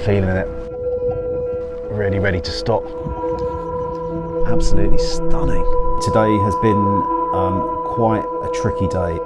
feeling it. Really ready to stop. Absolutely stunning. Today has been quite a tricky day.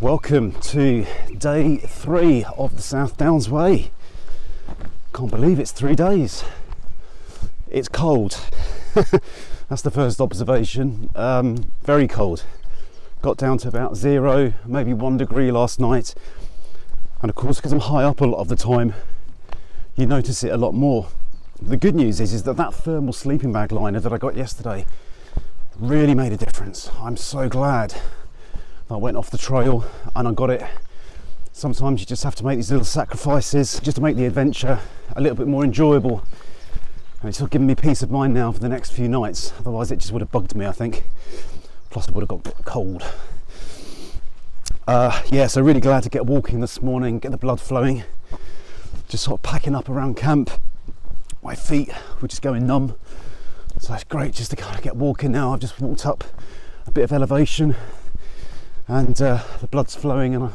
Welcome to day 3 of the South Downs Way. Can't believe it's 3 days. It's cold. That's the first observation. Very cold. Got down to about 0, maybe 1 degree last night. And of course, because I'm high up a lot of the time, you notice it a lot more. The good news is that thermal sleeping bag liner that I got yesterday really made a difference. I'm so glad I went off the trail and I got it. Sometimes you just have to make these little sacrifices just to make the adventure a little bit more enjoyable. And it's sort of given me peace of mind now for the next few nights. Otherwise it just would have bugged me, I think. Plus I would have got cold. Yeah, so really glad to get walking this morning, get the blood flowing. Just sort of packing up around camp. My feet were just going numb. So it's great just to kind of get walking now. I've just walked up a bit of elevation. And the blood's flowing and I'm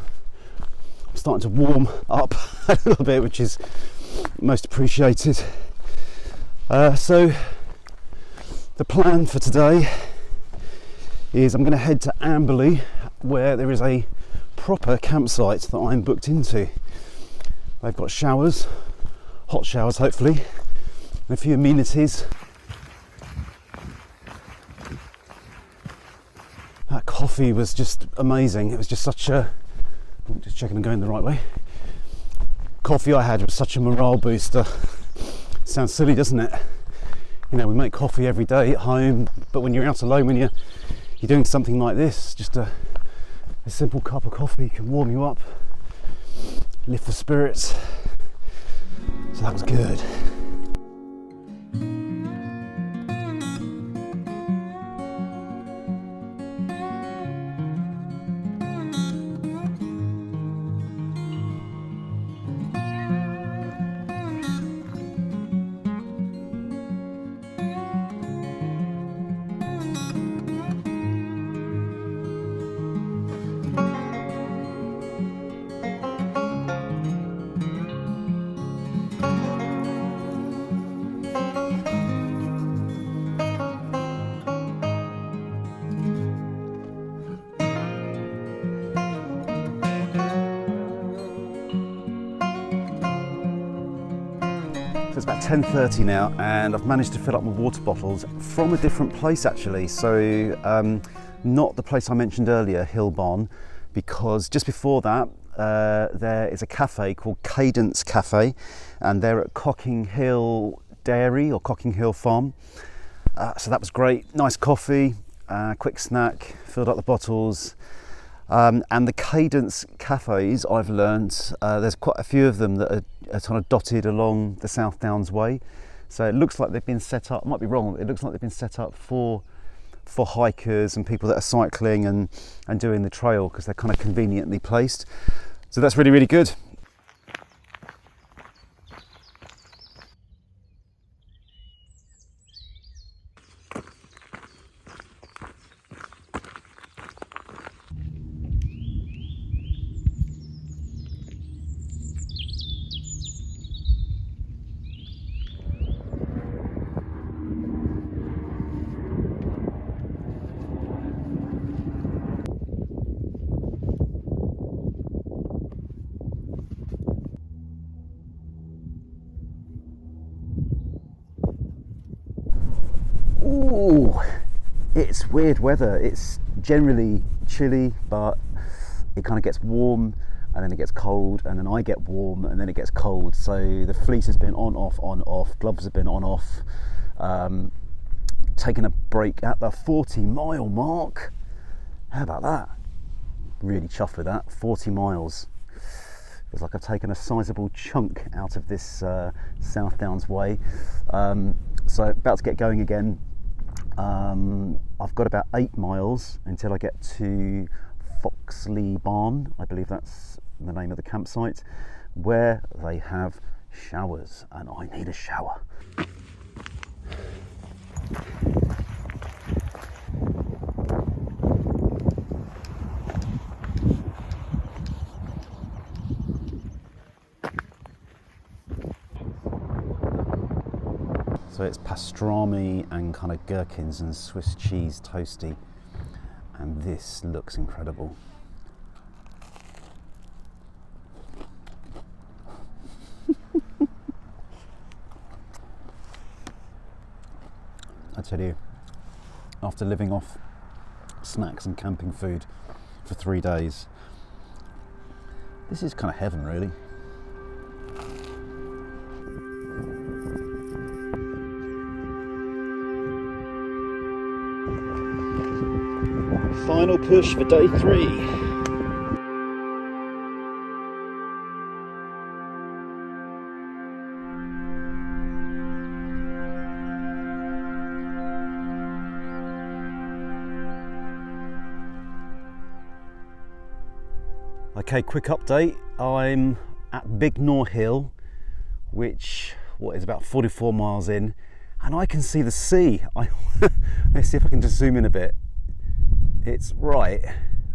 starting to warm up a little bit, which is most appreciated. So the plan for today is I'm going to head to Amberley, where there is a proper campsite that I'm booked into. They've got showers, hot showers hopefully, and a few amenities. That coffee was just amazing. It was just such a, just checking I'm going the right way. Coffee I had was such a morale booster. Sounds silly, doesn't it? You know, we make coffee every day at home, but when you're out alone, when you're doing something like this, just a simple cup of coffee can warm you up, lift the spirits. So that was good. It's about 10:30 now and I've managed to fill up my water bottles from a different place actually. So not the place I mentioned earlier, Hill Barn, because just before that there is a cafe called Cadence Cafe and they're at Cocking Hill Dairy or Cocking Hill Farm. So that was great, nice coffee, quick snack, filled up the bottles. And the Cadence cafes, I've learned, there's quite a few of them that are kind of dotted along the South Downs Way. So it looks like they've been set up, I might be wrong, it looks like they've been set up for hikers and people that are cycling and doing the trail, because they're kind of conveniently placed. So that's really, really good. Ooh, it's weird weather. It's generally chilly, but it kind of gets warm and then it gets cold, and then I get warm and then it gets cold. So the fleece has been on off, gloves have been on off. Taking a break at the 40-mile mark. How about that? Really chuffed with that. 40 miles. Feels like I've taken a sizable chunk out of this South Downs Way. So about to get going again. I've got about 8 miles until I get to Foxleigh Barn, I believe that's the name of the campsite, where they have showers, and I need a shower. So it's pastrami and kind of gherkins and Swiss cheese toastie, and this looks incredible. I tell you, after living off snacks and camping food for 3 days, this is kind of heaven, really. Final push for day 3. Okay, quick update. I'm at Big Nor Hill, which is about 44 miles in, and I can see the sea. Let's see if I can just zoom in a bit. It's right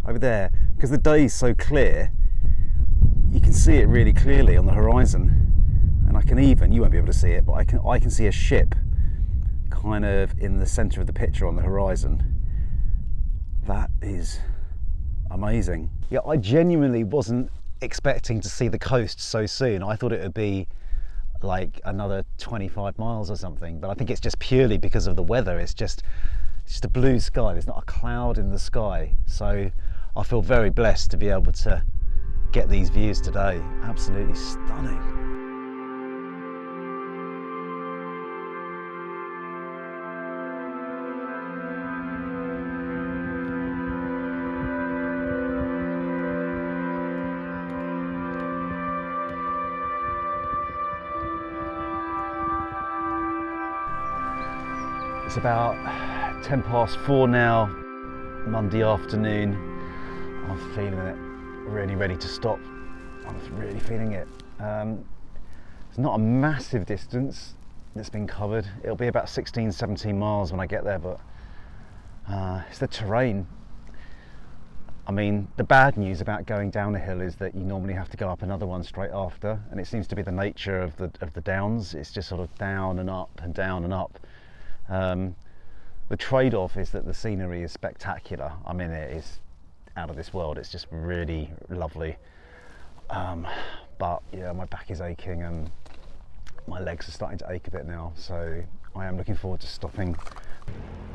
over there, because the day is so clear, you can see it really clearly on the horizon. And I can even, you won't be able to see it, but I can see a ship kind of in the center of the picture on the horizon. That is amazing. Yeah, I genuinely wasn't expecting to see the coast so soon. I thought it would be like another 25 miles or something, but I think it's just purely because of the weather. It's just a blue sky. There's not a cloud in the sky. So I feel very blessed to be able to get these views today. Absolutely stunning. It's about 10 past 4 now, Monday afternoon. I'm feeling it, really ready to stop. I'm really feeling it. It's not a massive distance that's been covered. It'll be about 16, 17 miles when I get there, but it's the terrain. I mean, the bad news about going down a hill is that you normally have to go up another one straight after, and it seems to be the nature of the downs. It's just sort of down and up and down and up. The trade-off is that the scenery is spectacular. I mean, it is out of this world. It's just really lovely. But yeah, my back is aching and my legs are starting to ache a bit now. So I am looking forward to stopping.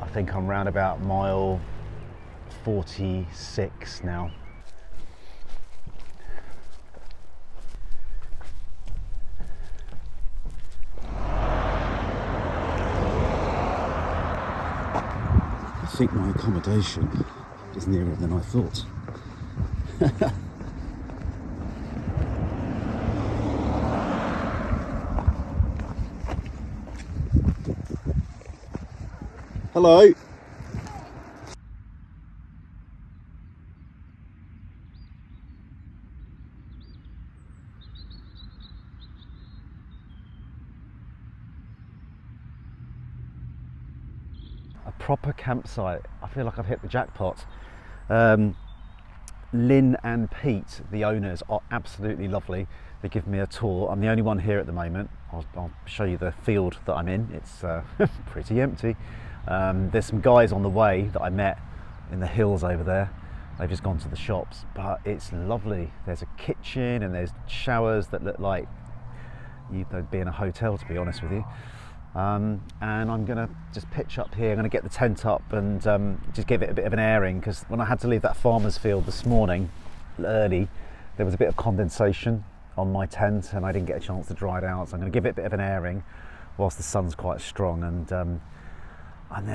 I think I'm round about mile 46 now. I think my accommodation is nearer than I thought. Hello. A proper campsite. I feel like I've hit the jackpot. Lynn and Pete, the owners, are absolutely lovely. They give me a tour. I'm the only one here at the moment. I'll show you the field that I'm in. It's pretty empty. There's some guys on the way that I met in the hills over there. They've just gone to the shops, but it's lovely. There's a kitchen and there's showers that look like they'd be in a hotel, to be honest with you. and I'm going to just pitch up here. I'm going to get the tent up and just give it a bit of an airing, because when I had to leave that farmer's field this morning early, there was a bit of condensation on my tent and I didn't get a chance to dry it out, so I'm going to give it a bit of an airing whilst the sun's quite strong, and then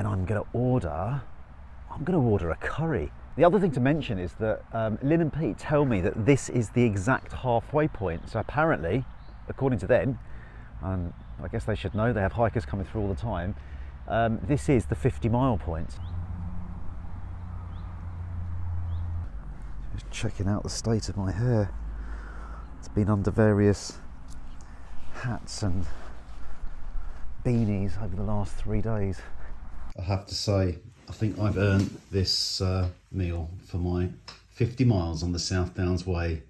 I'm going to order a curry. The other thing to mention is that Lynn and Pete tell me that this is the exact halfway point, so apparently, according to them, and I guess they should know, they have hikers coming through all the time, this is the 50-mile point. Just checking out the state of my hair. It's been under various hats and beanies over the last 3 days. I have to say, I think I've earned this meal for my 50 miles on the South Downs Way.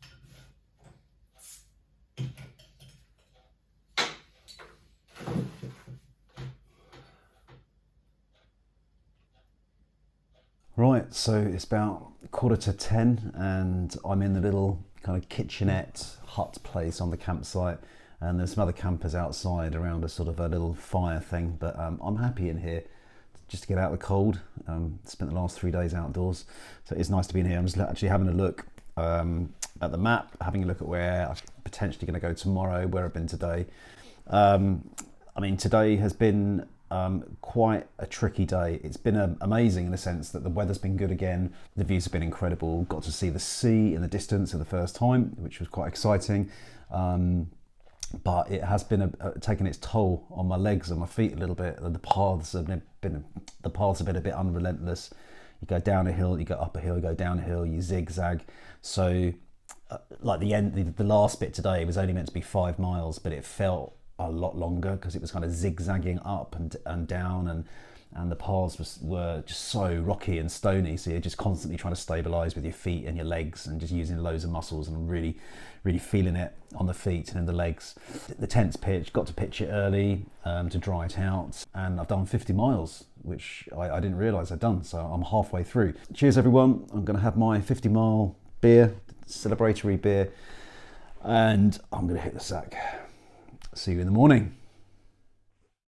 Right, so it's about 9:45 and I'm in the little kind of kitchenette hut place on the campsite, and there's some other campers outside around a sort of a little fire thing, but I'm happy in here just to get out of the cold. Spent the last 3 days outdoors, so it's nice to be in here. I'm just actually having a look at the map, having a look at where I'm potentially going to go tomorrow, where I've been today. I mean, today has been quite a tricky day. It's been amazing in the sense that the weather's been good again, the views have been incredible, got to see the sea in the distance for the first time, which was quite exciting, but it has been taken its toll on my legs and my feet a little bit. The paths have been a bit unrelentless. You go down a hill, you go up a hill, you go down a hill, you zigzag. So like the last bit today was only meant to be 5 miles, but it felt a lot longer because it was kind of zigzagging up and down, and the paths were just so rocky and stony, so you're just constantly trying to stabilize with your feet and your legs and just using loads of muscles and really feeling it on the feet and in the legs. The tent's pitched, got to pitch it early to dry it out, and I've done 50 miles, which I didn't realize I'd done, so I'm halfway through. Cheers everyone. I'm going to have my 50-mile beer, celebratory beer, and I'm going to hit the sack. See you in the morning.